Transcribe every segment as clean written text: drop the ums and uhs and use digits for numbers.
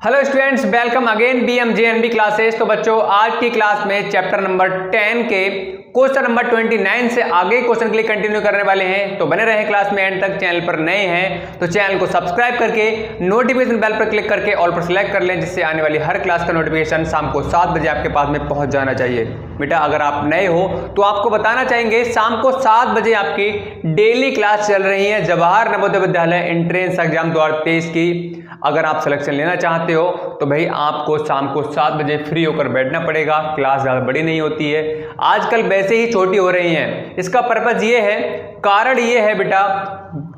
Hello students, welcome again BMJNB classes. तो बच्चों, आज की क्लास में चैप्टर नंबर 10 के क्वेश्चन नंबर 29 से आगे क्वेश्चन के लिए कंटिन्यू करने वाले हैं। तो बने रहें क्लास में एंड तक। चैनल पर नए हैं तो चैनल को सब्सक्राइब करके नोटिफिकेशन बेल पर क्लिक करके ऑल पर सिलेक्ट कर लें, जिससे आने वाली हर क्लास का नोटिफिकेशन शाम को 7 बजे आपके पास में पहुंच जाना चाहिए। बेटा, अगर आप नए हो तो आपको बताना चाहेंगे, शाम को 7 बजे आपकी डेली क्लास चल रही है जवाहर नवोदय विद्यालय एंट्रेंस एग्जाम 2023 की। अगर आप सिलेक्शन लेना चाहते हो तो भाई आपको शाम को 7 बजे फ्री होकर बैठना पड़ेगा। क्लास ज़्यादा बड़ी नहीं होती है, आजकल वैसे ही छोटी हो रही हैं। इसका पर्पज़ ये है, कारण ये है बेटा,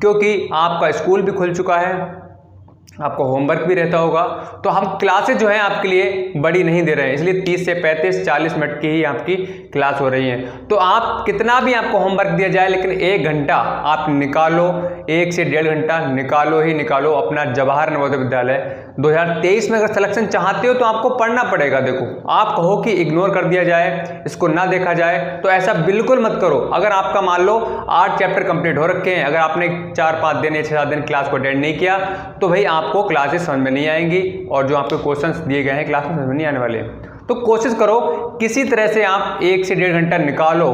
क्योंकि आपका स्कूल भी खुल चुका है, आपको होमवर्क भी रहता होगा, तो हम क्लासेज जो है आपके लिए बड़ी नहीं दे रहे हैं। इसलिए 30 से 35-40 मिनट की ही आपकी क्लास हो रही है। तो आप कितना भी आपको होमवर्क दिया जाए, लेकिन 1 घंटा आप निकालो, 1 से 1.5 घंटा निकालो ही निकालो अपना जवाहर नवोदय विद्यालय 2023 में। अगर सिलेक्शन चाहते हो तो आपको पढ़ना पड़ेगा। देखो, आप कहो कि इग्नोर कर दिया जाए, इसको ना देखा जाए, तो ऐसा बिल्कुल मत करो। अगर आपका मान लो 8 चैप्टर कंप्लीट हो रखे हैं, अगर आपने 4-5 दिन या 6-7 दिन क्लास को अटेंड नहीं किया तो भाई आपको क्लासेस समझ में नहीं आएंगी, और जो आपके क्वेश्चंस दिए गए हैं क्लास में समझ में नहीं आने वाले। तो कोशिश करो किसी तरह से आप 1 से 1.5 घंटा निकालो।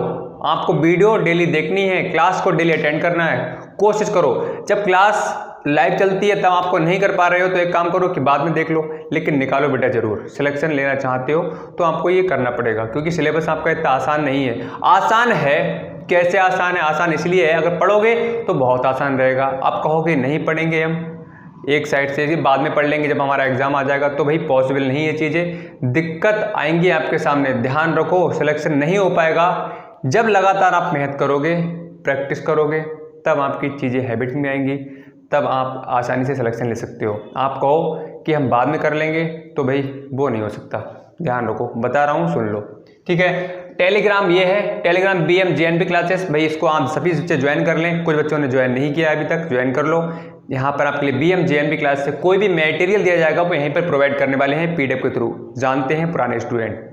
आपको वीडियो डेली देखनी है, क्लास को डेली अटेंड करना है, कोशिश करो। जब क्लास लाइव चलती है तब आपको नहीं कर पा रहे हो तो एक काम करो कि बाद में देख लो, लेकिन निकालो बेटा जरूर। सिलेक्शन लेना चाहते हो तो आपको ये करना पड़ेगा, क्योंकि सिलेबस आपका इतना आसान नहीं है। आसान है, कैसे आसान है? आसान इसलिए है, अगर पढ़ोगे तो बहुत आसान रहेगा। आप कहोगे नहीं पढ़ेंगे, हम एक साइड से बाद में पढ़ लेंगे जब हमारा एग्जाम आ जाएगा, तो भाई पॉसिबल नहीं है। चीज़ें दिक्कत आएंगी आपके सामने, ध्यान रखो। सिलेक्शन नहीं हो पाएगा जब लगातार आप मेहनत करोगे, प्रैक्टिस करोगे, तब आपकी चीज़ें हैबिट में आएंगी, तब आप आसानी से सिलेक्शन ले सकते हो। आप कहो कि हम बाद में कर लेंगे तो भाई वो नहीं हो सकता। ध्यान रखो, बता रहा हूँ, सुन लो, ठीक है। टेलीग्राम ये है, टेलीग्राम BMJNB क्लासेस। भाई इसको आप सभी बच्चे ज्वाइन कर लें। कुछ बच्चों ने ज्वाइन नहीं किया अभी तक, ज्वाइन कर लो। यहाँ पर आपके लिए BMJNB क्लास से कोई भी मटेरियल दिया जाएगा वो यहीं पर प्रोवाइड करने वाले हैं PDF के थ्रू, जानते हैं पुराने स्टूडेंट।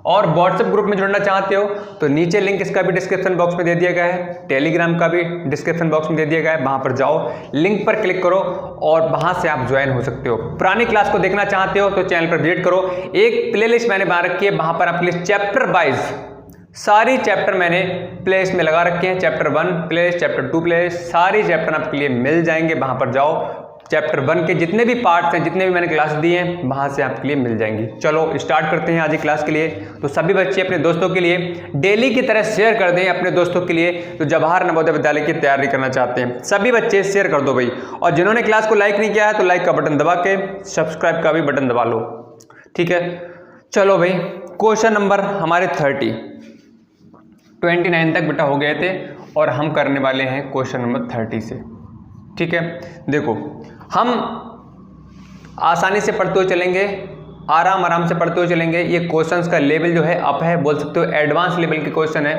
और व्हाट्सएप ग्रुप में जुड़ना चाहते हो तो नीचे लिंक इसका भी डिस्क्रिप्शन बॉक्स में दे दिया गया है, टेलीग्राम का भी डिस्क्रिप्शन बॉक्स में दे दिया गया है। वहां पर जाओ, लिंक पर क्लिक करो और वहां से आप ज्वाइन हो सकते हो। पुरानी क्लास को देखना चाहते हो तो चैनल पर विजिट करो। एक प्लेलिस्ट मैंने बना रखी है, वहां पर आपके लिए चैप्टर वाइज सारी चैप्टर मैंने प्लेलिस्ट में लगा रखे हैं। चैप्टर 1 प्लेलिस्ट, चैप्टर 2 प्लेलिस्ट, सारी चैप्टर आपके लिए मिल जाएंगे। वहां पर जाओ, चैप्टर 1 के जितने भी पार्ट्स हैं, जितने भी मैंने क्लास दिए हैं, वहां से आपके लिए मिल जाएंगी। चलो स्टार्ट करते हैं आज की क्लास के लिए। तो सभी बच्चे अपने दोस्तों के लिए डेली की तरह शेयर कर दें, अपने दोस्तों के लिए जो जवाहर नवोदय विद्यालय की तैयारी करना चाहते हैं। सभी बच्चे शेयर कर दो भाई। और जिन्होंने क्लास को लाइक नहीं किया है तो लाइक का बटन दबा के सब्सक्राइब का भी बटन दबा लो, ठीक है। चलो भाई, क्वेश्चन नंबर हमारे 29 तक बेटा हो गए थे, और हम करने वाले हैं क्वेश्चन नंबर 30 से, ठीक है। देखो, हम आसानी से पढ़ते हुए चलेंगे, आराम से पढ़ते हुए चलेंगे। ये क्वेश्चंस का लेवल जो है अप है, बोल सकते हो एडवांस लेवल के क्वेश्चन है,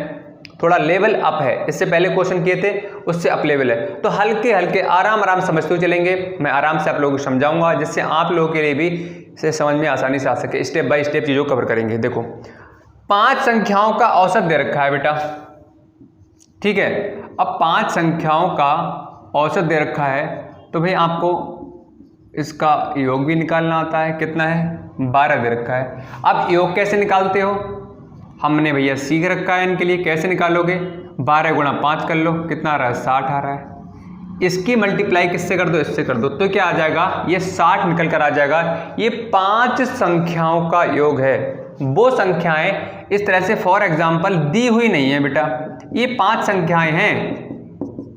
थोड़ा लेवल अप है। इससे पहले क्वेश्चन किए थे उससे अप लेवल है, तो हल्के हल्के आराम समझते हुए चलेंगे। मैं आराम से आप लोगों को समझाऊंगा, जिससे आप लोगों के लिए भी इसे समझ में आसानी से आ सके। स्टेप बाय स्टेप चीज़ों को कवर करेंगे। देखो, 5 संख्याओं का औसत दे रखा है बेटा, ठीक है। अब 5 संख्याओं का औसत दे रखा है तो भाई आपको इसका योग भी निकालना आता है। कितना है? 12 दे रखा है। अब योग कैसे निकालते हो? हमने भैया सीख रखा है इनके लिए। कैसे निकालोगे? 12 गुणा 5 कर लो, कितना आ रहा है? 60 आ रहा है। इसकी मल्टीप्लाई किससे कर दो? इससे कर दो, तो क्या आ जाएगा? ये 60 निकल कर आ जाएगा। ये 5 संख्याओं का योग है। वो संख्याएं इस तरह से फॉर एग्जाम्पल दी हुई नहीं है बेटा, ये 5 संख्याएं हैं,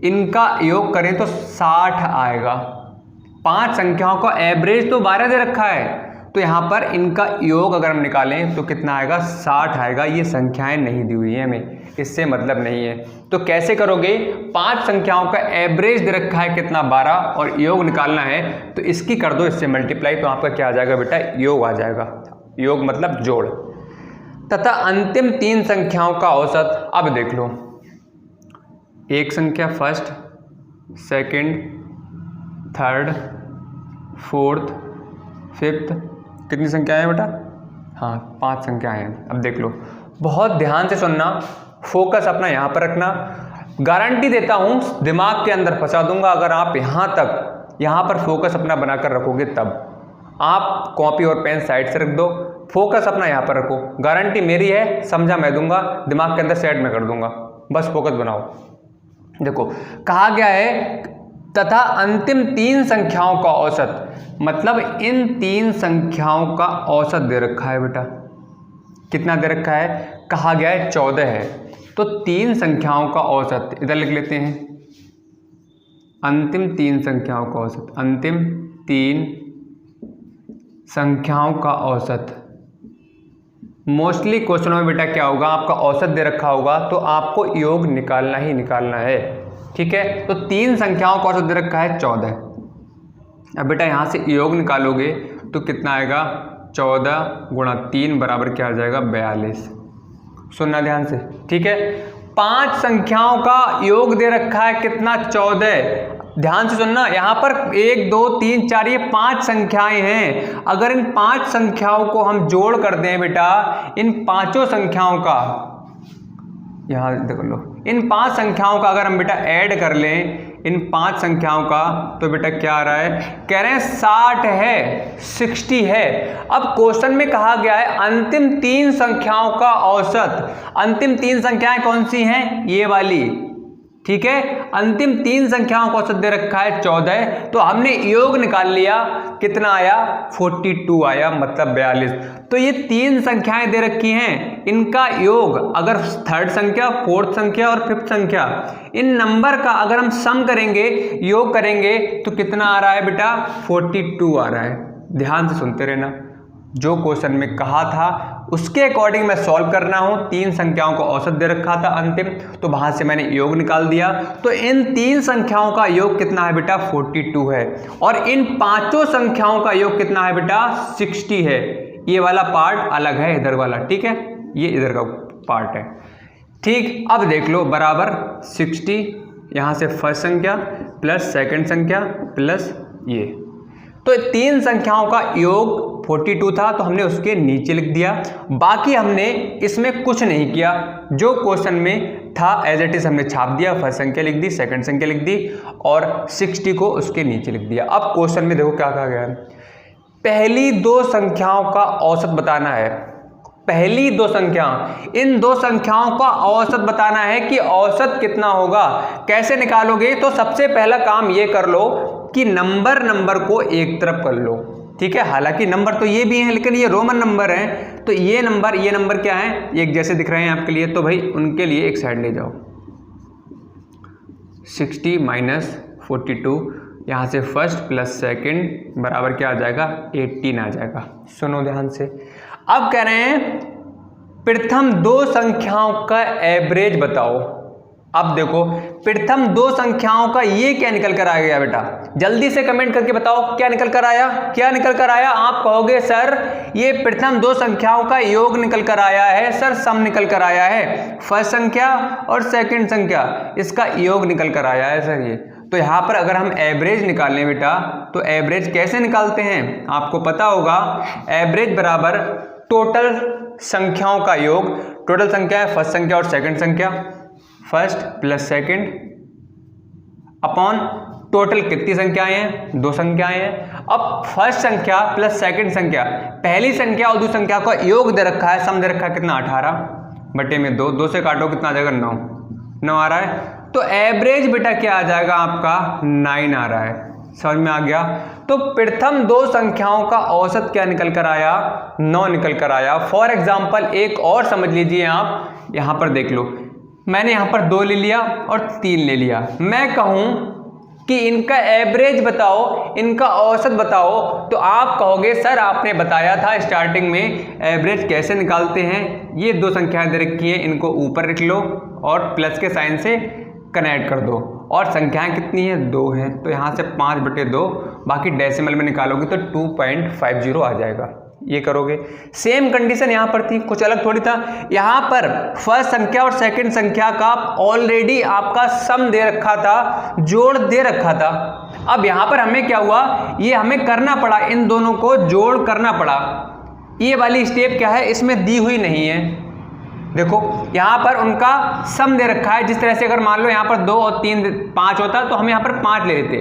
इनका योग करें तो 60 आएगा। 5 संख्याओं का एवरेज तो 12 दे रखा है, तो यहाँ पर इनका योग अगर हम निकालें तो कितना आएगा? 60 आएगा। ये संख्याएं नहीं दी हुई है, हमें इससे मतलब नहीं है। तो कैसे करोगे? 5 संख्याओं का एवरेज दे रखा है कितना? 12, और योग निकालना है तो इसकी कर दो इससे मल्टीप्लाई, तो आपका क्या आ जाएगा बेटा? योग आ जाएगा। योग मतलब जोड़। तथा अंतिम 3 संख्याओं का औसत। अब देख लो, एक संख्या first, second, third, fourth, fifth, कितनी संख्याएं हैं बेटा? हाँ, 5 संख्याएं हैं। अब देख लो, बहुत ध्यान से सुनना, फोकस अपना यहाँ पर रखना। गारंटी देता हूँ दिमाग के अंदर फंसा दूंगा अगर आप यहाँ पर फोकस अपना बनाकर रखोगे तब। आप कॉपी और पेन साइड से रख दो, फोकस अपना यहाँ पर रखो। गारंटी मेरी है, समझा मैं दूंगा, दिमाग के अंदर सेट में कर दूंगा, बस फोकस बनाओ। देखो कहा गया है तथा अंतिम 3 संख्याओं का औसत, मतलब इन 3 संख्याओं का औसत दे रखा है बेटा। कितना दे रखा है? कहा गया है 14 है, तो 3 संख्याओं का औसत इधर लिख लेते हैं, अंतिम 3 संख्याओं का औसत, अंतिम 3 संख्याओं का औसत। मोस्टली क्वेश्चनों में बेटा क्या होगा, आपका औसत दे रखा होगा तो आपको योग निकालना ही निकालना है, ठीक है। तो 3 संख्याओं का औसत दे रखा है 14। अब बेटा यहाँ से योग निकालोगे तो कितना आएगा, 14 गुणा 3 बराबर क्या आ जाएगा, 42। सुनना ध्यान से, ठीक है। 5 संख्याओं का योग दे रखा है कितना, 14। ध्यान से सुनना, यहाँ पर 1 2 3 4 ये 5 संख्याएं हैं। अगर इन 5 संख्याओं को हम जोड़ कर दें बेटा, इन 5 संख्याओं का, यहाँ देख लो, इन 5 संख्याओं का अगर हम बेटा ऐड कर लें इन 5 संख्याओं का, तो बेटा क्या आ रहा है, कह रहे हैं 60 है, 60 है। अब क्वेश्चन में कहा गया है अंतिम 3 संख्याओं का औसत। अंतिम 3 संख्याएं कौन सी हैं, ये वाली, ठीक है। अंतिम 3 संख्याओं का औसत दे रखा है 14, तो हमने योग निकाल लिया, कितना आया, 42 आया, मतलब 42। तो ये 3 संख्याएं दे रखी हैं, इनका योग अगर 3rd संख्या, 4th संख्या और 5th संख्या, इन नंबर का अगर हम सम करेंगे, योग करेंगे, तो कितना आ रहा है बेटा, 42 आ रहा है। ध्यान से सुनते रहना, जो क्वेश्चन में कहा था उसके अकॉर्डिंग मैं सॉल्व करना हूं। 3 संख्याओं को औसत दे रखा था अंतिम, तो वहां से मैंने योग निकाल दिया। तो इन 3 संख्याओं का योग कितना है बेटा, 42 है, और इन 5 संख्याओं का योग कितना है बेटा, 60 है। ये वाला पार्ट अलग है, इधर वाला, ठीक है, ये इधर का पार्ट है, ठीक। अब देख लो, बराबर 60, यहां से फर्स्ट संख्या प्लस सेकंड संख्या प्लस ये, तो 3 संख्याओं का योग 42 था, तो हमने उसके नीचे लिख दिया। बाकी हमने इसमें कुछ नहीं किया, जो क्वेश्चन में था एज इट इज हमने छाप दिया, फर्स्ट संख्या लिख दी, सेकंड संख्या लिख दी, और 60 को उसके नीचे लिख दिया। अब क्वेश्चन में देखो क्या कहा गया है, पहली 2 संख्याओं का औसत बताना है। पहली 2 संख्या, इन 2 संख्याओं का औसत बताना है कि औसत कितना होगा। कैसे निकालोगे, तो सबसे पहला काम ये कर लो कि नंबर को एक तरफ कर लो, ठीक है। हालांकि नंबर तो ये भी हैं, लेकिन ये रोमन नंबर हैं, तो ये नंबर क्या है, एक जैसे दिख रहे हैं आपके लिए, तो भाई उनके लिए एक साइड ले जाओ। 60 माइनस 42, यहाँ से फर्स्ट प्लस सेकंड बराबर क्या आ जाएगा, 18 आ जाएगा। सुनो ध्यान से, अब कह रहे हैं प्रथम 2 संख्याओं का एवरेज बताओ। अब देखो प्रथम 2 संख्याओं का ये क्या निकल कर आ गया बेटा, जल्दी से कमेंट करके बताओ क्या निकल कर आया, क्या निकल कर आया। आप कहोगे सर ये प्रथम 2 संख्याओं का योग निकल कर आया है, सर सम निकल कर आया है, फर्स्ट संख्या और सेकंड संख्या इसका योग निकल कर आया है सर ये। तो यहाँ पर अगर हम एवरेज निकालें बेटा, तो एवरेज कैसे निकालते हैं, आपको पता होगा, एवरेज बराबर टोटल संख्याओं का योग। टोटल संख्या है फर्स्ट संख्या और सेकंड संख्या, first plus second upon total कितनी संख्याएं हैं, 2 संख्याएं हैं। अब फर्स्ट संख्या प्लस सेकंड संख्या, पहली संख्या और दूसरी संख्या का योग दे रखा है, सम दे रखा है कितना, 18 बटे में 2, 2 से काटो कितना आ जाएगा, 9 आ रहा है। तो एवरेज बेटा क्या आ जाएगा आपका, 9 आ रहा है। समझ में आ गया। तो प्रथम 2 संख्याओं का औसत क्या निकल कर आया, 9 निकल कर आया। फॉर एग्जाम्पल एक और समझ लीजिए आप, यहां पर देख लो, मैंने यहां पर 2 ले लिया और 3 ले लिया। मैं कहूं कि इनका एवरेज बताओ, इनका औसत बताओ, तो आप कहोगे सर आपने बताया था स्टार्टिंग में एवरेज कैसे निकालते हैं। ये 2 संख्याएं दे रखी हैं, इनको ऊपर लिख लो और प्लस के साइन से कनेक्ट कर दो, और संख्याएं कितनी है, 2 हैं, तो यहाँ से 5 बटे 2, बाकी डेसिमल में निकालोगे तो 2.50 आ जाएगा। ये करोगे। सेम कंडीशन यहाँ पर थी, कुछ अलग थोड़ी था। यहाँ पर फर्स्ट संख्या और सेकंड संख्या का ऑलरेडी आपका सम दे रखा था, जोड़ दे रखा था। अब यहाँ पर हमें क्या हुआ, ये हमें करना पड़ा, इन दोनों को जोड़ करना पड़ा। ये वाली स्टेप क्या है, इसमें दी हुई नहीं है। देखो यहाँ पर उनका सम दे रखा है, जिस तरह से अगर मान लो यहाँ पर 2 और 3 5 होता तो हम यहाँ पर 5 ले लेते,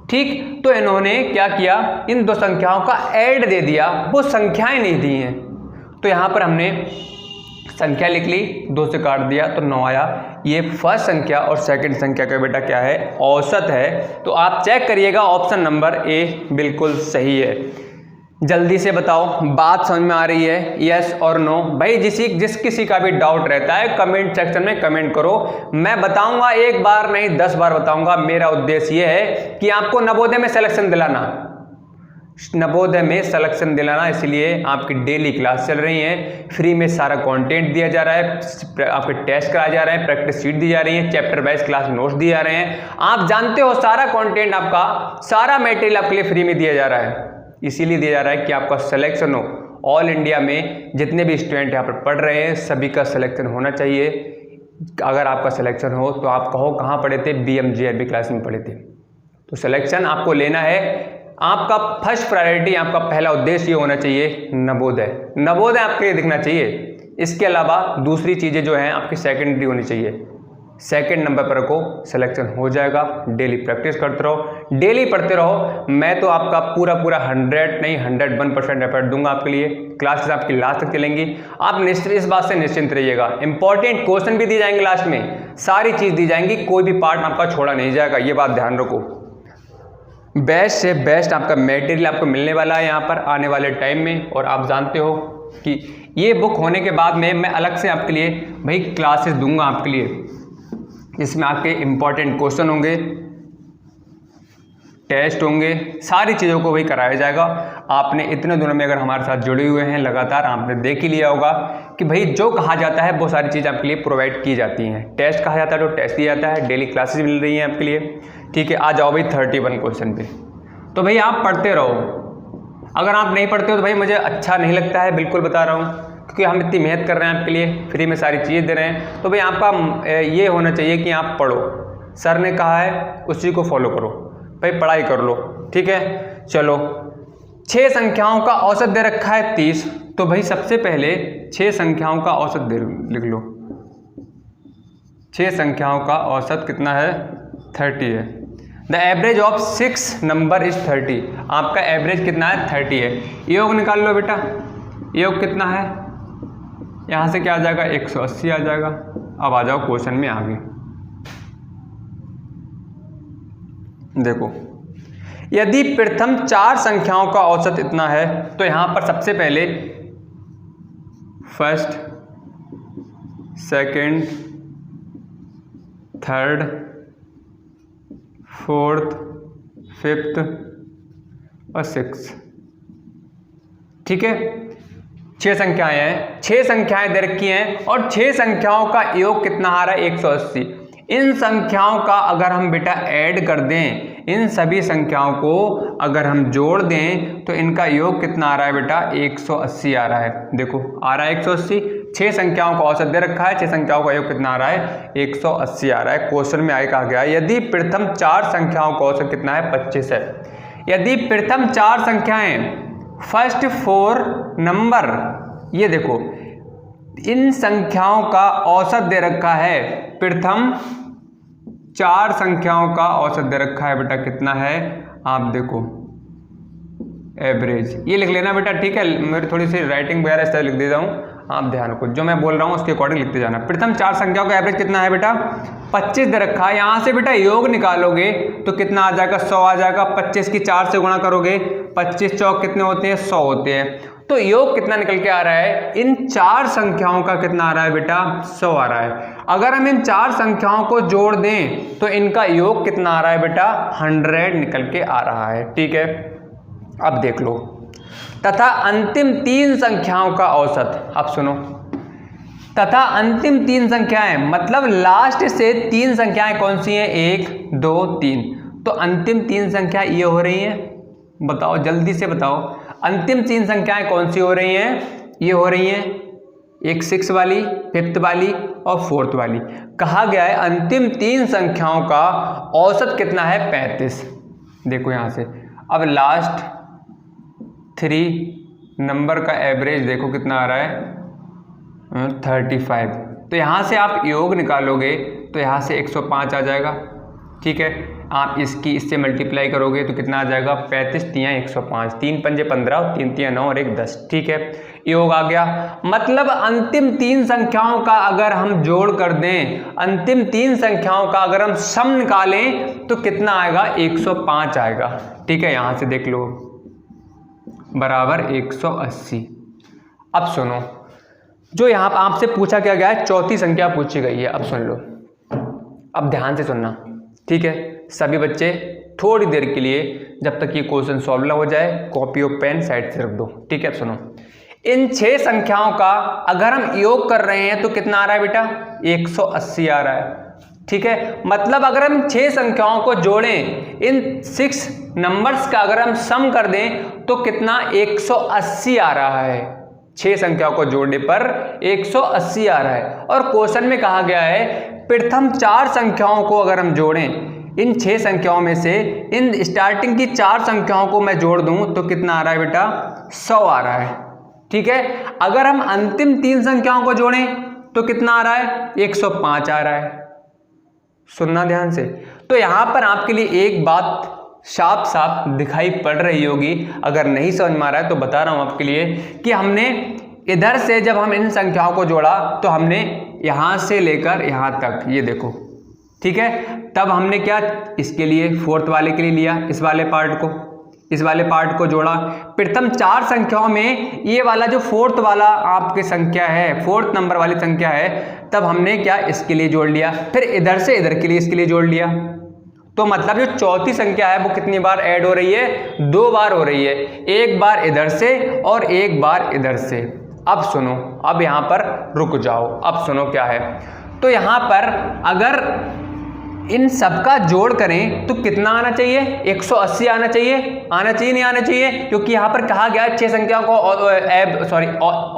ठीक। तो इन्होंने क्या किया, इन दो संख्याओं का ऐड दे दिया, वो संख्याएं नहीं दी हैं। तो यहाँ पर हमने संख्या लिख ली, 2 से काट दिया तो 9 आया। ये फर्स्ट संख्या और सेकंड संख्या का बेटा क्या है, औसत है। तो आप चेक करिएगा, ऑप्शन नंबर ए बिल्कुल सही है। जल्दी से बताओ, बात समझ में आ रही है, यस और नो? भाई जिस किसी का भी डाउट रहता है कमेंट सेक्शन में कमेंट करो, मैं बताऊंगा, एक बार नहीं 10 बार बताऊंगा। मेरा उद्देश्य ये है कि आपको नवोदय में सिलेक्शन दिलाना, नवोदय में सिलेक्शन दिलाना, इसलिए आपकी डेली क्लास चल रही है, फ्री में सारा कंटेंट दिया जा रहा है, आपके टेस्ट कराए जा रहे हैं, प्रैक्टिस शीट दी जा रही है, चैप्टर वाइज क्लास नोट्स दिए जा रहे हैं। आप जानते हो सारा कंटेंट आपका, सारा मटेरियल आपके लिए फ्री में दिया जा रहा है, इसीलिए दिया जा रहा है कि आपका सिलेक्शन हो। ऑल इंडिया में जितने भी स्टूडेंट यहाँ पर पढ़ रहे हैं सभी का सिलेक्शन होना चाहिए। अगर आपका सिलेक्शन हो तो आप कहो कहाँ पढ़े थे, BMJNB क्लास में पढ़े थे। तो सिलेक्शन आपको लेना है, आपका फर्स्ट प्रायोरिटी, आपका पहला उद्देश्य ये होना चाहिए नवोदय, नवोदय आपके लिए दिखना चाहिए। इसके अलावा दूसरी चीज़ें जो हैं आपकी सेकेंडरी होनी चाहिए, सेकंड नंबर पर रखो, सिलेक्शन हो जाएगा। डेली प्रैक्टिस करते रहो, डेली पढ़ते रहो। मैं तो आपका पूरा 100 नहीं 101% एफर्ट दूंगा आपके लिए। क्लासेस आपकी लास्ट तक चलेंगी, आप इस बात से निश्चिंत रहिएगा। इंपॉर्टेंट क्वेश्चन भी दिए जाएंगे लास्ट में, सारी चीज़ दी जाएंगी, कोई भी पार्ट आपका छोड़ा नहीं जाएगा, ये बात ध्यान रखो। बेस्ट से बेस्ट आपका मटेरियल आपको मिलने वाला है यहाँ पर आने वाले टाइम में। और आप जानते हो कि ये बुक होने के बाद में मैं अलग से आपके लिए भाई क्लासेस दूंगा आपके लिए, इसमें आपके इम्पॉर्टेंट क्वेश्चन होंगे, टेस्ट होंगे, सारी चीज़ों को वही कराया जाएगा। आपने इतने दिनों में अगर हमारे साथ जुड़े हुए हैं लगातार, आपने देख ही लिया होगा कि भाई जो कहा जाता है वो सारी चीज़ आपके लिए प्रोवाइड की जाती हैं। टेस्ट कहा जाता है तो टेस्ट दिया जाता है, डेली क्लासेस मिल रही हैं आपके लिए। ठीक है, आ जाओ भाई 31 क्वेश्चन पे। तो भाई आप पढ़ते रहो, अगर आप नहीं पढ़ते हो तो भाई मुझे अच्छा नहीं लगता है, बिल्कुल बता रहा हूँ, क्योंकि हम इतनी मेहनत कर रहे हैं आपके लिए, फ्री में सारी चीज़ें दे रहे हैं। तो भाई आपका ये होना चाहिए कि आप पढ़ो, सर ने कहा है उसी को फॉलो करो, भाई पढ़ाई कर लो। ठीक है, चलो 6 संख्याओं का औसत दे रखा है 30। तो भाई सबसे पहले 6 संख्याओं का औसत लिख लो। 6 संख्याओं का औसत कितना है, 30 है। The average of 6 number is 30। आपका एवरेज कितना है, 30 है। योग निकाल लो बेटा, योग कितना है, यहाँ से क्या आ जाएगा, 180 आ जाएगा। अब आ जाओ क्वेश्चन में आगे, देखो यदि प्रथम 4 संख्याओं का औसत इतना है तो यहाँ पर सबसे पहले first, second, third, fourth, fifth और 6। ठीक है, 6 संख्याएं हैं, 6 संख्याएं दे रखी हैं और 6 संख्याओं का योग कितना आ रहा है, 180। इन संख्याओं का अगर हम बेटा ऐड कर दें, इन सभी संख्याओं को अगर हम जोड़ दें तो इनका योग कितना आ रहा है बेटा, 180 आ रहा है। देखो आ रहा है 180, 6 संख्याओं का औसत दे रखा है, 6 संख्याओं का योग कितना आ रहा है, 180 आ रहा है। क्वेश्चन में आगे कहा गया है यदि प्रथम 4 संख्याओं का औसत कितना है, 25 है। यदि प्रथम 4 संख्याएं फर्स्ट 4 नंबर, ये देखो इन संख्याओं का औसत दे रखा है, प्रथम 4 संख्याओं का औसत दे रखा है बेटा, कितना है, आप देखो एवरेज, ये लिख लेना बेटा। ठीक है, मेरी थोड़ी सी राइटिंग वगैरह इस तरह लिख देता हूँ, आप ध्यान रखो, जो मैं बोल रहा हूँ उसके अकॉर्डिंग लिखते जाना। प्रथम 4 संख्याओं का एवरेज कितना है बेटा, 25 दे रखा है। यहाँ से बेटा योग निकालोगे तो कितना आ जाएगा, 100 आ जाएगा। 25 की 4 से गुणा करोगे, 25 चौक कितने होते हैं, 100 होते हैं। तो योग कितना निकल के आ रहा है, इन 4 संख्याओं का कितना आ रहा है बेटा, 100 आ रहा है। अगर हम इन 4 संख्याओं को जोड़ दें तो इनका योग कितना आ रहा है बेटा, 100 निकल के आ रहा है। ठीक है, अब देख लो, तथा अंतिम 3 संख्याओं का औसत, अब सुनो, तथा अंतिम 3 संख्याएं मतलब लास्ट से 3 संख्याएं कौन सी हैं, 1 2 3। तो अंतिम 3 संख्याएं ये हो रही हैं, बताओ जल्दी से बताओ, अंतिम 3 संख्याएं कौन सी हो रही हैं, ये हो रही हैं, एक 6 वाली, 5th वाली और 4th वाली। कहा गया है अंतिम 3 संख्याओं का औसत कितना है, 35। देखो यहाँ से अब लास्ट 3 नंबर का एवरेज देखो कितना आ रहा है, 35। तो यहाँ से आप योग निकालोगे तो यहाँ से 105 आ जाएगा। ठीक है, आप इससे मल्टीप्लाई करोगे तो कितना आ जाएगा 35 तियाँ 105, 3 पंजे 15 और 3 तियाँ 9 और 1 10। ठीक है, योग आ गया। मतलब अंतिम 3 संख्याओं का अगर हम जोड़ कर दें, अंतिम 3 संख्याओं का अगर हम सम निकालें तो कितना आएगा 105 आएगा। ठीक है, यहां से देख लो बराबर 180। अब सुनो, जो यहाँ पर आपसे पूछा क्या गया है, चौथी संख्या पूछी गई है। अब सुन लो, अब ध्यान से सुनना। ठीक है, सभी बच्चे थोड़ी देर के लिए, जब तक ये क्वेश्चन सॉल्व ना हो जाए, कॉपी और पेन साइड से रख दो। ठीक है, अब सुनो, इन 6 संख्याओं का अगर हम योग कर रहे हैं तो कितना आ रहा है बेटा, 180 आ रहा है। ठीक है, मतलब अगर हम 6 संख्याओं को जोड़ें, इन 6 नंबर्स का अगर हम सम कर दें तो कितना 180 आ रहा है। 6 संख्याओं को जोड़ने पर 180 आ रहा है। और क्वेश्चन में कहा गया है प्रथम 4 संख्याओं को अगर हम जोड़ें, इन 6 संख्याओं में से इन स्टार्टिंग की 4 संख्याओं को मैं जोड़ दूं तो कितना आ रहा है बेटा, 100 आ रहा है। ठीक है, अगर हम अंतिम 3 संख्याओं को जोड़ें तो कितना आ रहा है, 105 आ रहा है। सुनना ध्यान से। तो यहां पर आपके लिए एक बात साफ साफ दिखाई पड़ रही होगी, अगर नहीं समझ में आ रहा है तो बता रहा हूं आपके लिए, कि हमने इधर से जब हम इन संख्याओं को जोड़ा तो हमने यहां से लेकर यहां तक, ये देखो, ठीक है, तब हमने क्या इसके लिए फोर्थ वाले के लिए लिया, इस वाले पार्ट को जोड़ा। प्रथम 4 संख्याओं में ये वाला जो फोर्थ वाला आपकी संख्या है, फोर्थ नंबर वाली संख्या है, तब हमने क्या इसके लिए जोड़ लिया, फिर इधर से इधर के लिए इसके लिए जोड़ लिया। तो मतलब जो चौथी संख्या है वो कितनी बार ऐड हो रही है, 2 बार हो रही है, एक बार इधर से और एक बार इधर से। अब सुनो, अब यहां पर रुक जाओ, अब सुनो क्या है। तो यहां पर अगर इन सबका जोड़ करें तो कितना आना चाहिए, 180 आना चाहिए, नहीं आना चाहिए, क्योंकि यहां पर कहा गया 6 संख्याओं को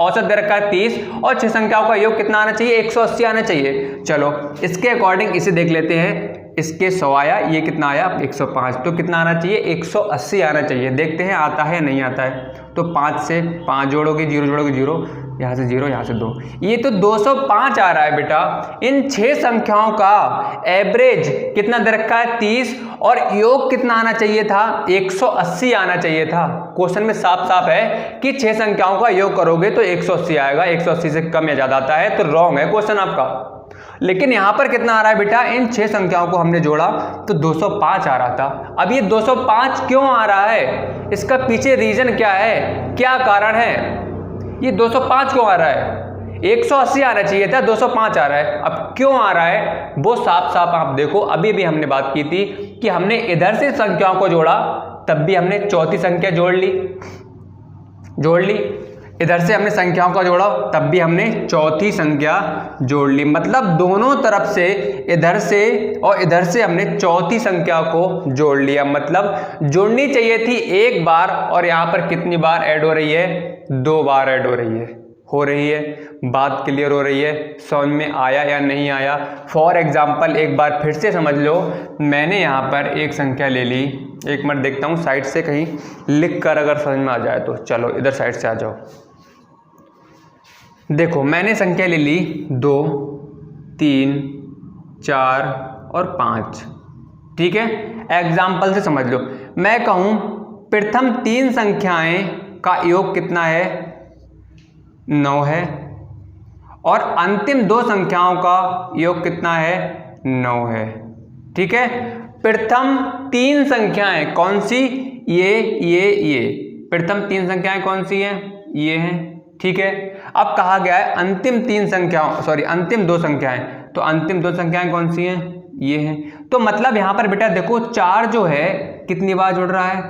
औसत दे रखा है 30 और 6 संख्याओं का योग कितना आना चाहिए, 180 आना चाहिए। चलो इसके अकॉर्डिंग इसे देख लेते हैं, इसके 100 आया, ये कितना आया 105, तो कितना आना चाहिए 180 आना चाहिए। देखते हैं आता है नहीं आता है। तो 5 से 5 जोड़ोगे, 0 जोड़ोगे 0, यहाँ से 0, यहाँ से 2, ये तो 205 आ रहा है बेटा। इन 6 संख्याओं का एवरेज कितना दे रखा है 30 और योग कितना आना चाहिए था, 180 आना चाहिए था। क्वेश्चन में साफ साफ है कि 6 संख्याओं का योग करोगे तो 180 आएगा, 180 से कम या ज्यादा आता है तो रॉन्ग है क्वेश्चन आपका। लेकिन यहां पर कितना आ रहा है बेटा, इन 6 संख्याओं को हमने जोड़ा तो 205 आ रहा था। अब ये 205 क्यों आ रहा है, इसका पीछे रीजन क्या है, क्या कारण है, ये 205 क्यों आ रहा है, 180 आना चाहिए था, 205 आ रहा है। अब क्यों आ रहा है वो साफ साफ आप देखो, अभी भी हमने बात की थी कि हमने इधर से संख्याओं को जोड़ा, तब भी हमने चौथी संख्या जोड़ ली, इधर से हमने संख्याओं का जोड़ा तब भी हमने चौथी संख्या जोड़ ली। मतलब दोनों तरफ से, इधर से और इधर से हमने चौथी संख्या को जोड़ लिया। मतलब जोड़नी चाहिए थी 1 बार और यहाँ पर कितनी बार ऐड हो रही है, 2 बार ऐड हो रही है। बात क्लियर हो रही है, समझ में आया या नहीं आया। फॉर एग्जाम्पल एक बार फिर से समझ लो, मैंने यहाँ पर एक संख्या ले ली, एक मिनट देखता हूँ साइड से कहीं लिख कर अगर समझ में आ जाए तो। चलो इधर साइड से आ जाओ, देखो मैंने संख्या ले ली 2, 3, 4 और 5, ठीक है। एग्जाम्पल से समझ लो, मैं कहूँ प्रथम 3 संख्याएं का योग कितना है, 9 है, और अंतिम 2 संख्याओं का योग कितना है, 9 है, ठीक है। प्रथम 3 संख्याएं कौन सी, ये प्रथम 3 संख्याएं कौन सी हैं, ये हैं, ठीक है। अब कहा गया है अंतिम 2 संख्याएं, तो अंतिम 2 संख्याएं कौन सी हैं, ये हैं। तो मतलब यहां पर बेटा देखो 4 जो है कितनी बार जुड़ रहा है,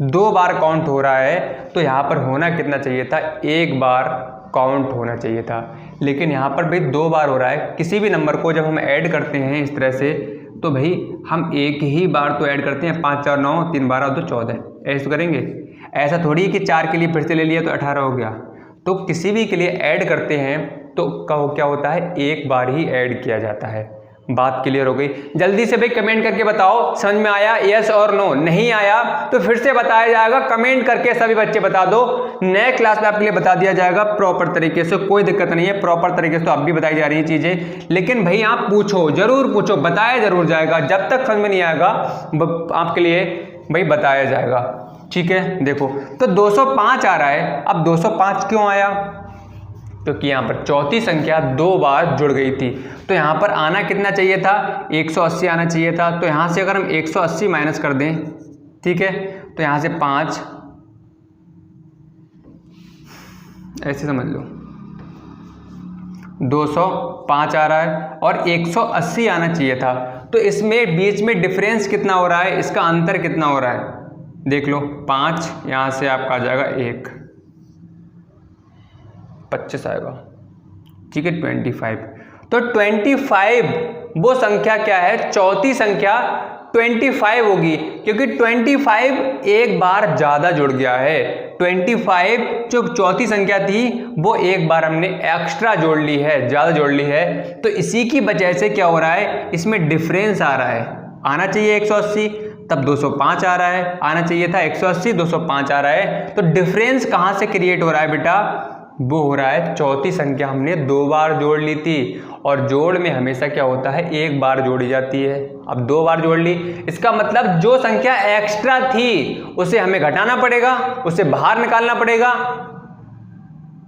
2 बार काउंट हो रहा है। तो यहां पर होना कितना चाहिए था, 1 बार काउंट होना चाहिए था, लेकिन यहां पर भाई 2 बार हो रहा है। किसी भी नंबर को जब हम ऐड करते हैं इस तरह से, तो भाई हम एक ही बार तो ऐड करते हैं, 5 4 9, 3 12 2 14, ऐसे तो करेंगे। ऐसा थोड़ी कि 4 के लिए फिर से ले लिया तो 18 हो गया। तो किसी भी के लिए ऐड करते हैं तो क्या होता है, 1 बार ही ऐड किया जाता है। बात क्लियर हो गई। जल्दी से भाई कमेंट करके बताओ समझ में आया, यस और नो। नहीं आया तो फिर से बताया जाएगा, कमेंट करके सभी बच्चे बता दो, नए क्लास में आपके लिए बता दिया जाएगा प्रॉपर तरीके से, कोई दिक्कत नहीं है। प्रॉपर तरीके से तो अब भी बताई जा रही है चीजें, लेकिन भाई आप पूछो, जरूर पूछो, बताया जरूर जाएगा। जब तक समझ में नहीं आएगा आपके लिए भाई बताया जाएगा, ठीक है। देखो तो 205 आ रहा है। अब 205 क्यों आया? क्योंकि यहाँ पर चौथी संख्या 2 बार जुड़ गई थी, तो यहाँ पर आना कितना चाहिए था? 180 आना चाहिए था। तो यहाँ से अगर हम 180 माइनस कर दें, ठीक है, तो यहाँ से 5, ऐसे समझ लो 205 आ रहा है और 180 आना चाहिए था। तो इसमें बीच में डिफरेंस कितना हो रहा है, इसका अंतर कितना हो रहा है? देख लो 5, यहाँ से आपका आ जाएगा 1, 25 आएगा, ठीक है, 25। तो 25 वो संख्या क्या है? चौथी संख्या 25 होगी, क्योंकि 25 एक बार ज़्यादा जुड़ गया है। 25 जो चौथी संख्या थी वो एक बार हमने एक्स्ट्रा जोड़ ली है, ज़्यादा जोड़ ली है। तो इसी की वजह से क्या हो रहा है, इसमें डिफरेंस आ रहा है। आना चाहिए 180, तब 205 आ रहा है, आना चाहिए था 180, 205 आ रहा है। तो डिफरेंस कहाँ से क्रिएट हो रहा है बेटा? वो हो रहा है चौथी संख्या हमने 2 बार जोड़ ली थी, और जोड़ में हमेशा क्या होता है, एक बार जोड़ी जाती है। अब 2 बार जोड़ ली, इसका मतलब जो संख्या एक्स्ट्रा थी उसे हमें घटाना पड़ेगा, उसे बाहर निकालना पड़ेगा।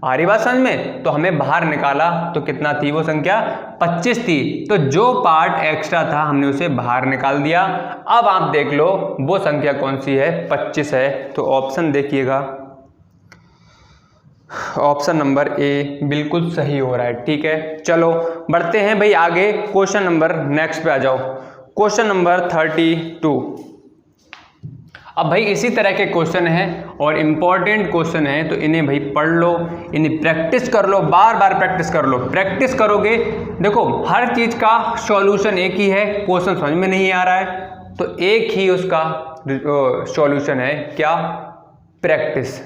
आ रही बात समझ में? तो हमें बाहर निकाला तो कितना थी वो संख्या? 25 थी। तो जो पार्ट एक्स्ट्रा था हमने उसे बाहर निकाल दिया। अब आप देख लो वो संख्या कौन सी है? 25 है। तो ऑप्शन देखिएगा, ऑप्शन नंबर ए बिल्कुल सही हो रहा है, ठीक है। चलो बढ़ते हैं भाई आगे, क्वेश्चन नंबर नेक्स्ट पे आ जाओ। Question number 32। अब भाई इसी तरह के क्वेश्चन हैं और इम्पॉर्टेंट क्वेश्चन हैं, तो इन्हें भाई पढ़ लो, इन्हें प्रैक्टिस कर लो, बार बार प्रैक्टिस कर लो। प्रैक्टिस करोगे, देखो हर चीज़ का सॉल्यूशन एक ही है। क्वेश्चन समझ में नहीं आ रहा है तो एक ही उसका सॉल्यूशन है, क्या? प्रैक्टिस।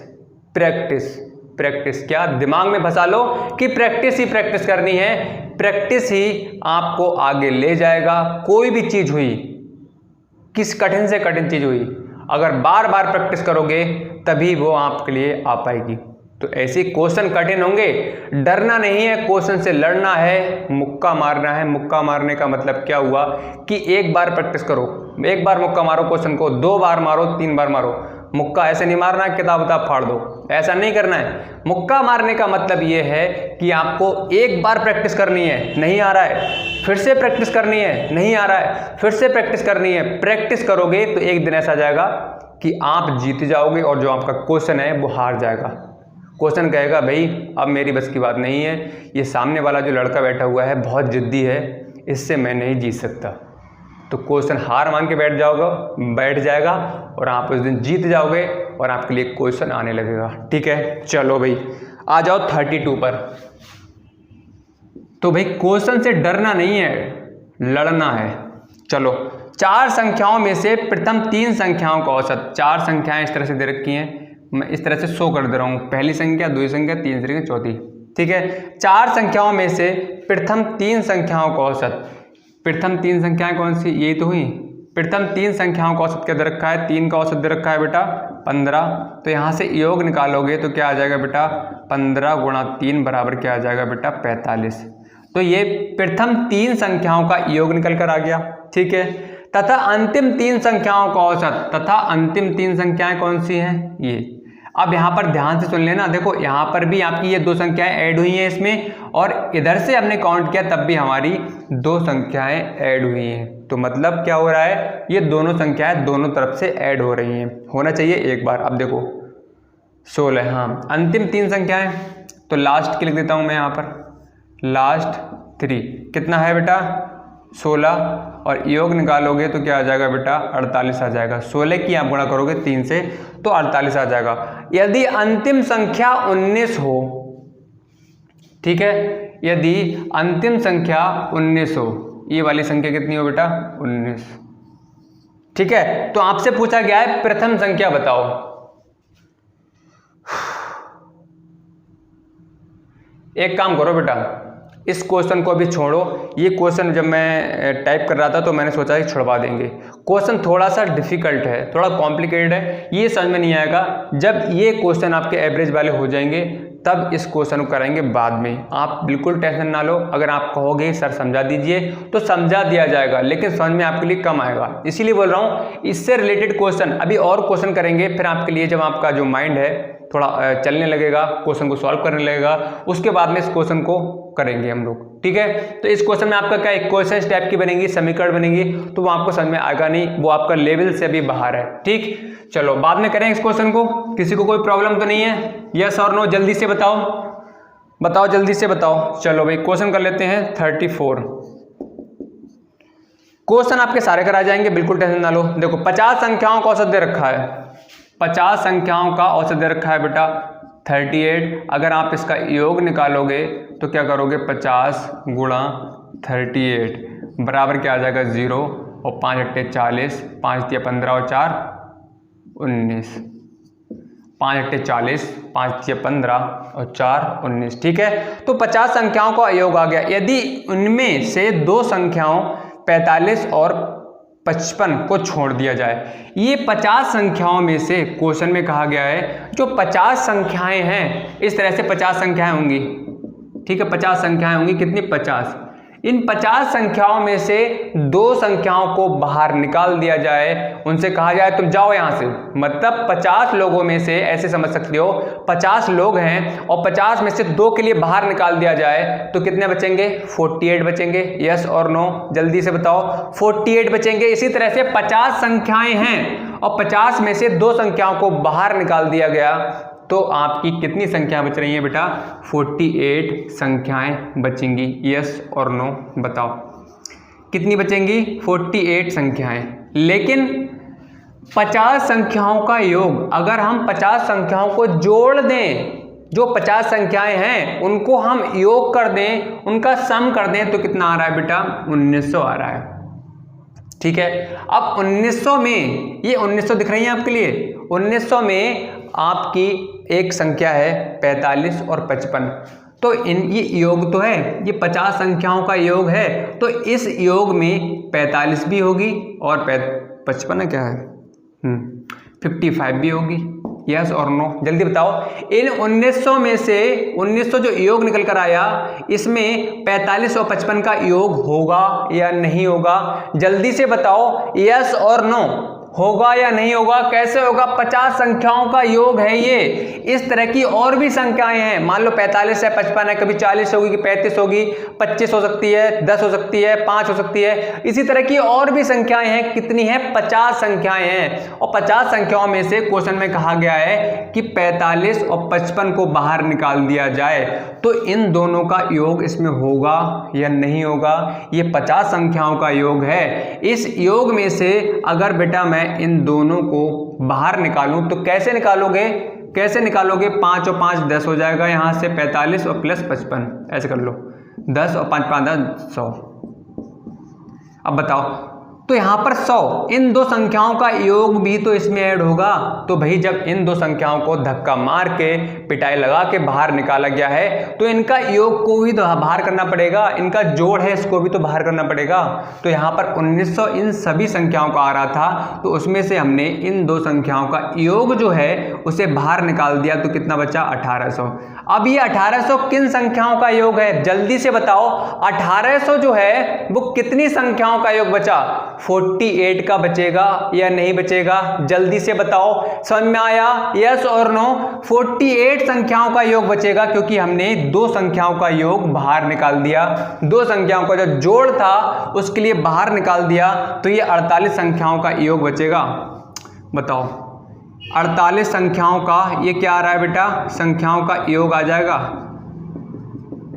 प्रैक्टिस प्रैक्टिस क्या दिमाग में फंसा लो कि प्रैक्टिस ही प्रैक्टिस करनी है, प्रैक्टिस ही आपको आगे ले जाएगा। कोई भी चीज़ हुई, किस कठिन से कठिन चीज़ हुई, अगर बार बार प्रैक्टिस करोगे तभी वो आपके लिए आ पाएगी। तो ऐसे क्वेश्चन कठिन होंगे, डरना नहीं है, क्वेश्चन से लड़ना है, मुक्का मारना है। मुक्का मारने का मतलब क्या हुआ कि एक बार प्रैक्टिस करो, एक बार मुक्का मारो क्वेश्चन को, 2 बार मारो, 3 बार मारो। मुक्का ऐसे नहीं मारना है किताब फाड़ दो, ऐसा नहीं करना है। मुक्का मारने का मतलब ये है कि आपको एक बार प्रैक्टिस करनी है, नहीं आ रहा है, फिर से प्रैक्टिस करनी है, नहीं आ रहा है, फिर से प्रैक्टिस करनी है। प्रैक्टिस करोगे तो एक दिन ऐसा जाएगा कि आप जीत जाओगे और जो आपका क्वेश्चन है वो हार जाएगा। क्वेश्चन कहेगा भाई अब मेरी बस की बात नहीं है, ये सामने वाला जो लड़का बैठा हुआ है बहुत जिद्दी है, इससे मैं नहीं जीत सकता। तो क्वेश्चन हार मान के बैठ जाएगा और आप उस दिन जीत जाओगे और आपके लिए क्वेश्चन आने लगेगा, ठीक है। चलो भाई आ जाओ 32 पर। तो भाई क्वेश्चन से डरना नहीं है, लड़ना है। चलो 4 संख्याओं में से प्रथम 3 संख्याओं का औसत, 4 संख्याएं इस तरह से दे रखी हैं, मैं इस तरह से शो कर दे रहा हूँ, पहली संख्या, दूसरी संख्या, तीसरी संख्या, चौथी, ठीक है। 4 संख्याओं में से प्रथम 3 संख्याओं का औसत, प्रथम 3 संख्याएं कौन सी? ये तो हुई। प्रथम 3 संख्याओं का औसत क्या दे रखा है? 3 का औसत दे रखा है बेटा 15। तो यहाँ से योग निकालोगे तो क्या आ जाएगा बेटा? 15 गुणा 3 बराबर क्या आ जाएगा बेटा? 45। तो ये प्रथम 3 संख्याओं का योग निकल कर आ गया, ठीक है। तथा अंतिम 3 संख्याओं का औसत, तथा अंतिम 3 संख्याएं कौन सी हैं? ये। अब यहाँ पर ध्यान से सुन लेना, देखो यहाँ पर भी आपकी ये 2 संख्याएं ऐड हुई हैं इसमें, और इधर से हमने काउंट किया तब भी हमारी 2 संख्याएं ऐड हुई हैं। तो मतलब क्या हो रहा है, ये दोनों संख्याएं दोनों तरफ से ऐड हो रही हैं, होना चाहिए एक बार। अब देखो 16, हाँ अंतिम 3 संख्याएं, तो लास्ट की लिख देता हूँ मैं यहाँ पर, लास्ट 3 कितना है बेटा? 16, और योग निकालोगे तो क्या आ जाएगा बेटा? 48 आ जाएगा। 16 की आप गुणा करोगे 3 से तो 48 आ जाएगा। यदि अंतिम संख्या 19 हो, ठीक है, यदि अंतिम संख्या 19 हो, ये वाली संख्या कितनी हो बेटा? 19, ठीक है। तो आपसे पूछा गया है प्रथम संख्या बताओ। एक काम करो बेटा, इस क्वेश्चन को अभी छोड़ो। ये क्वेश्चन जब मैं टाइप कर रहा था तो मैंने सोचा कि छुड़वा देंगे। क्वेश्चन थोड़ा सा डिफिकल्ट है, थोड़ा कॉम्प्लिकेटेड है, ये समझ में नहीं आएगा। जब ये क्वेश्चन आपके एवरेज वाले हो जाएंगे तब इस क्वेश्चन को कराएंगे बाद में। आप बिल्कुल टेंशन ना लो। अगर आप कहोगे सर समझा दीजिए तो समझा दिया जाएगा, लेकिन समझ में आपके लिए कम आएगा। इसीलिए बोल रहा हूँ इससे रिलेटेड क्वेश्चन अभी और क्वेश्चन करेंगे, फिर आपके लिए जब आपका जो माइंड है थोड़ा चलने लगेगा, क्वेश्चन को सॉल्व करने लगेगा, उसके बाद में इस क्वेश्चन को करेंगे हम लोग। ठीक है, तो इस क्वेश्चन में आपका क्या इक्वेशंस टाइप की बनेगी, समीकरण बनेगी, तो वो आपको समझ में आएगा नहीं, वो आपका लेवल से भी बाहर है। ठीक, चलो बाद में करेंगे इस क्वेश्चन को। किसी को कोई प्रॉब्लम तो नहीं है? यस और नो जल्दी से बताओ, बताओ जल्दी से बताओ। चलो भाई क्वेश्चन कर लेते हैं 34। क्वेश्चन आपके सारे करा जाएंगे, बिल्कुल टेंशन ना लो। देखो 50 संख्याओं का औसत दे रखा है, 50 संख्याओं का औसत दे रखा है बेटा 38। अगर आप इसका योग निकालोगे तो क्या करोगे, 50 गुणा 38 बराबर क्या आ जाएगा 0, और 5 अट्टे 40, 5 तिया 15 और 4 19, 5 अट्टे 40, 5 तिया 15 और 4 19। ठीक है, तो 50 संख्याओं का योग आ गया। यदि उनमें से दो संख्याओं 45 और 55 को छोड़ दिया जाए। ये 50 संख्याओं में से क्वेश्चन में कहा गया है जो 50 संख्याएं हैं, इस तरह से 50 संख्याएं होंगी। ठीक है, 50 संख्याएं होंगी, कितनी 50। इन 50 संख्याओं में से दो संख्याओं को बाहर निकाल दिया जाए, उनसे कहा जाए तुम जाओ यहां से। मतलब 50 लोगों में से, ऐसे समझ सकते हो 50 लोग हैं और 50 में से दो के लिए बाहर निकाल दिया जाए तो कितने बचेंगे, 48 बचेंगे। यस और नो जल्दी से बताओ, 48 बचेंगे। इसी तरह से 50 संख्याएं हैं और 50 में से दो संख्याओं को बाहर निकाल दिया गया तो आपकी कितनी संख्या बच रही है बेटा, 48 संख्याएं बचेंगी। यस और नो बताओ कितनी बचेंगी, 48 संख्याएं। लेकिन 50 संख्याओं का योग, अगर हम 50 संख्याओं को जोड़ दें, जो 50 संख्याएं हैं उनको हम योग कर दें, उनका सम कर दें, तो कितना आ रहा है बेटा, 1900 आ रहा है। ठीक है, अब 1900 में, ये 1900 दिख रही है आपके लिए, 1900 में आपकी एक संख्या है 45 और 55। तो ये योग तो है, ये 50 संख्याओं का योग है, तो इस योग में 45 भी होगी और 55 क्या है 55 भी होगी। यस और नो जल्दी बताओ। इन 1900 में से 1900 जो योग निकल कर आया, इसमें 45 और 55 का योग होगा या नहीं होगा, जल्दी से बताओ। यस और नो, होगा या नहीं होगा, कैसे होगा, 50 संख्याओं का योग है ये। इस तरह की और भी संख्याएं हैं, मान लो 45 है, 55 है, कभी 40 होगी कि 35 होगी, 25 हो सकती है, 10 हो सकती है, 5 हो सकती है। इसी तरह की और भी संख्याएं हैं, कितनी है, 50 संख्याएं हैं। और 50 संख्याओं में से क्वेश्चन में कहा गया है कि 45 और 55 को बाहर निकाल दिया जाए, तो इन दोनों का योग इसमें होगा या नहीं होगा। ये 50 संख्याओं का योग है। इस योग में से अगर बेटा मैं इन दोनों को बाहर निकालूं तो कैसे निकालोगे, कैसे निकालोगे, 5 और 5 10 हो जाएगा, यहां से 45 और प्लस 55, ऐसे कर लो, 10 और 5 5 10 100। अब बताओ, तो यहां पर 100, इन दो संख्याओं का योग भी तो इसमें ऐड होगा। तो भाई जब इन दो संख्याओं को धक्का मार के, पिटाई लगा के बाहर निकाला गया है, तो इनका योग को भी तो बाहर करना पड़ेगा, इनका जोड़ है इसको भी तो बाहर करना पड़ेगा। तो यहाँ पर 1900 इन सभी संख्याओं का आ रहा था, तो उसमें से हमने इन दो संख्याओं का योग जो है उसे बाहर निकाल दिया, तो कितना बचा, 1800। अब ये 1800 किन संख्याओं का योग है, जल्दी से बताओ। 1800 जो है वो कितनी संख्याओं का योग बचा, 48 का बचेगा या नहीं बचेगा, जल्दी से बताओ। समझ में आया, यस और नो। 48 संख्याओं का योग बचेगा, क्योंकि हमने दो संख्याओं का योग बाहर निकाल दिया, दो संख्याओं का जो जोड़ था उसके लिए बाहर निकाल दिया, तो ये 48 संख्याओं का योग बचेगा। बताओ 48 संख्याओं का ये क्या आ रहा है बेटा, संख्याओं का योग आ जाएगा।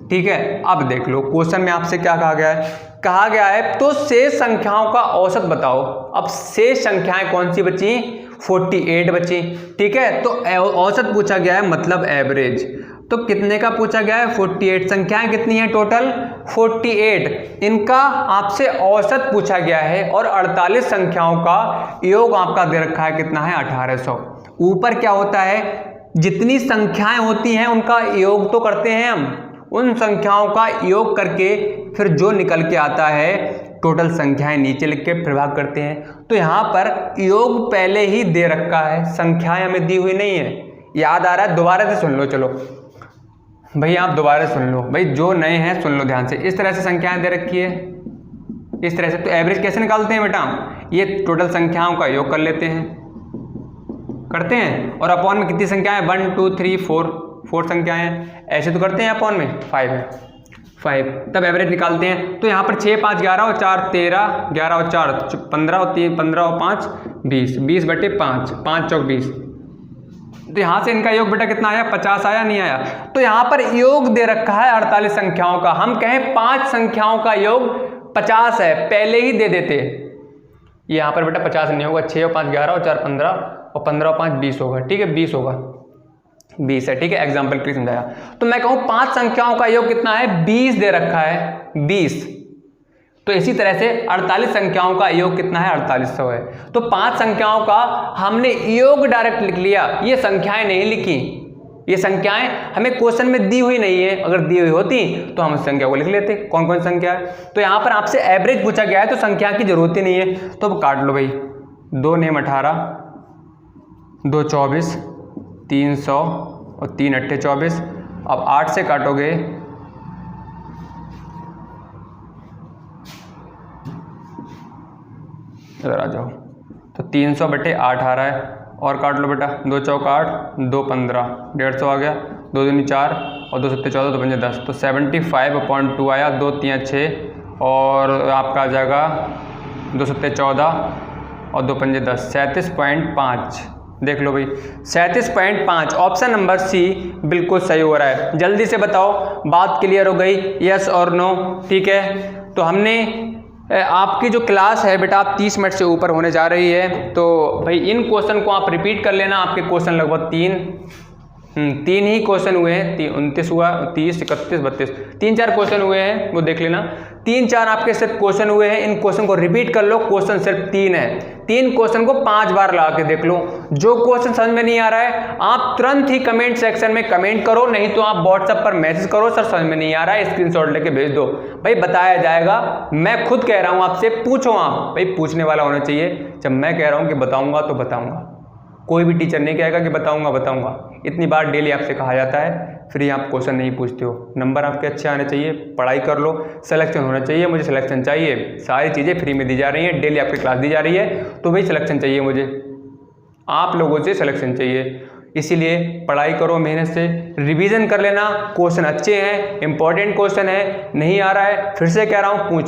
ठीक है, अब देख लो क्वेश्चन में आपसे क्या कहा गया है, कहा गया है तो शेष संख्याओं का औसत बताओ। अब शेष संख्याएं कौन सी बची, 48 बची। ठीक है, तो औसत पूछा गया है, मतलब एवरेज। तो कितने का पूछा गया है, 48। संख्याएं कितनी है टोटल, 48। इनका आपसे औसत पूछा गया है और 48 संख्याओं का योग आपका दे रखा है, कितना है, 1800। ऊपर क्या होता है, जितनी संख्याएं होती हैं उनका योग तो करते हैं हम, उन संख्याओं का योग करके फिर जो निकल के आता है टोटल संख्याएं नीचे लिख के फिर भाग करते हैं। तो यहाँ पर योग पहले ही दे रखा है, संख्याएं हमें दी हुई नहीं है। याद आ रहा है? दोबारा से सुन लो। चलो भाई आप दोबारा सुन लो, भाई जो नए हैं सुन लो ध्यान से। इस तरह से संख्याएं दे रखी है, इस तरह से। तो एवरेज कैसे निकालते हैं बेटा? ये टोटल संख्याओं का योग कर लेते हैं, करते हैं, और अपॉन में कितनी संख्याएं? 1 2 3 4 संख्याएं। ऐसे तो करते हैं, अपॉन में 5 है, 5। तब एवरेज निकालते हैं। तो यहाँ पर 6 5 11 और 4 13, 11 और 4 15 और 3 15 और 5 20, 20 बटे 5, 5 चौक 20। तो यहाँ से इनका योग बेटा कितना आया? 50 आया, नहीं आया? तो यहाँ पर योग दे रखा है 48 संख्याओं का। हम कहें 5 संख्याओं का योग 50 है, पहले ही दे देते। यहाँ पर बेटा 50 नहीं होगा, 6 और 5 11 और 4 15 और 15 और 5 20 होगा, ठीक है? 20 होगा, 20 है, ठीक है? एग्जाम्पल के लिए समझाया। तो मैं कहूँ 5 संख्याओं का योग कितना है? 20 दे रखा है, 20। तो इसी तरह से 48 संख्याओं का योग कितना है? 4800 है। तो 5 संख्याओं का हमने योग डायरेक्ट लिख लिया, ये संख्याएं नहीं लिखी। ये संख्याएं हमें क्वेश्चन में दी हुई नहीं है, अगर दी हुई होती तो हम उस संख्या को लिख लेते। कौन कौन संख्या है? तो यहाँ पर आपसे एवरेज पूछा गया है, तो संख्या की जरूरत ही नहीं है। तो अब काट लो भाई, 2 नेम 18, 2 24, 300 और 3 अट्ठे 24। अब 8 से काटोगे इधर आ जाओ, तो 300 बटे 8 आ रहा है। और काट लो बेटा, 2 चौक 8, 2 15, 150 आ गया, 2 दूनी 4 और 2 सत्ते 14, 2 पंजे 10। तो 75/2 आया, 2 3 6 और आपका आ जाएगा 2 सत्ते 14 और 2 पंजे 10, 37.5। देख लो भाई, 37.5। ऑप्शन नंबर सी बिल्कुल सही हो रहा है। जल्दी से बताओ, बात क्लियर हो गई? यस और नो? ठीक है। तो हमने आपकी जो क्लास है बेटा, आप 30 मिनट से ऊपर होने जा रही है। तो भाई इन क्वेश्चन को आप रिपीट कर लेना। आपके क्वेश्चन लगभग 3 ही क्वेश्चन हुए हैं। 29 हुआ, 30 31 32, 3-4 क्वेश्चन हुए हैं, वो देख लेना। 3-4 आपके सिर्फ क्वेश्चन हुए हैं। इन क्वेश्चन को रिपीट कर लो। क्वेश्चन सिर्फ 3 है। 3 क्वेश्चन को 5 बार लगा के देख लो। जो क्वेश्चन समझ में नहीं आ रहा है आप तुरंत ही कमेंट सेक्शन में कमेंट करो, नहीं तो आप व्हाट्सएप पर मैसेज करो, सर समझ में नहीं आ रहा है, स्क्रीनशॉट लेके भेज दो। भाई बताया जाएगा। मैं खुद कह रहा हूँ आपसे, पूछो आप। भाई पूछने वाला होना चाहिए। जब मैं कह रहा हूँ कि बताऊंगा तो बताऊंगा। कोई भी टीचर नहीं कहेगा कि बताऊंगा। इतनी बार डेली आपसे कहा जाता है, फिर आप क्वेश्चन नहीं पूछते हो। नंबर आपके अच्छे आने चाहिए, पढ़ाई कर लो, सिलेक्शन होना चाहिए। मुझे सिलेक्शन चाहिए। सारी चीज़ें फ्री में दी जा रही हैं, डेली आपकी क्लास दी जा रही है। तो भाई सिलेक्शन चाहिए मुझे, आप लोगों से सिलेक्शन चाहिए। इसीलिए पढ़ाई करो, मेहनत से रिवीजन कर लेना। क्वेश्चन अच्छे हैं, इंपॉर्टेंट क्वेश्चन है। नहीं आ रहा है, फिर से कह रहा हूँ,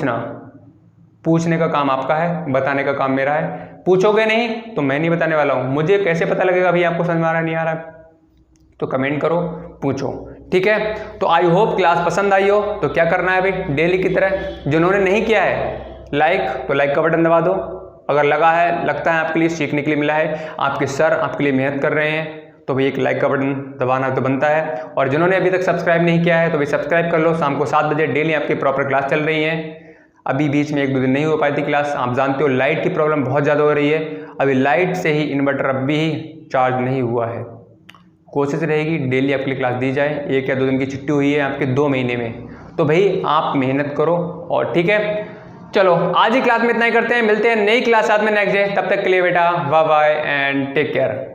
पूछने का काम आपका है, बताने का काम मेरा है। पूछोगे नहीं तो मैं नहीं बताने वाला हूँ। मुझे कैसे पता लगेगा भाई आपको समझ में आ रहा है नहीं आ रहा है? तो कमेंट करो, पूछो, ठीक है। तो आई होप क्लास पसंद आई हो। तो क्या करना है भाई, डेली की तरह जिन्होंने नहीं किया है लाइक, तो लाइक का बटन दबा दो। अगर लगता है आपके लिए सीखने के लिए मिला है, आपके सर आपके लिए मेहनत कर रहे हैं, तो भाई एक लाइक का बटन दबाना तो बनता है। और जिन्होंने अभी तक सब्सक्राइब नहीं किया है तो भाई सब्सक्राइब कर लो। शाम को 7 बजे डेली आपकी प्रॉपर क्लास चल रही है। अभी बीच में 1-2 दिन नहीं हो पाई थी क्लास, आप जानते हो लाइट की प्रॉब्लम बहुत ज़्यादा हो रही है। अभी लाइट से ही इन्वर्टर अब भी चार्ज नहीं हुआ है। कोशिश रहेगी डेली आपके लिए क्लास दी जाए। 1 या 2 दिन की छुट्टी हुई है आपके 2 महीने में, तो भाई आप मेहनत करो। और ठीक है, चलो आज ही क्लास में इतना ही करते हैं। मिलते हैं नई क्लास साथ में नेक्स्ट डे। तब तक के लिए बेटा bye bye and take care.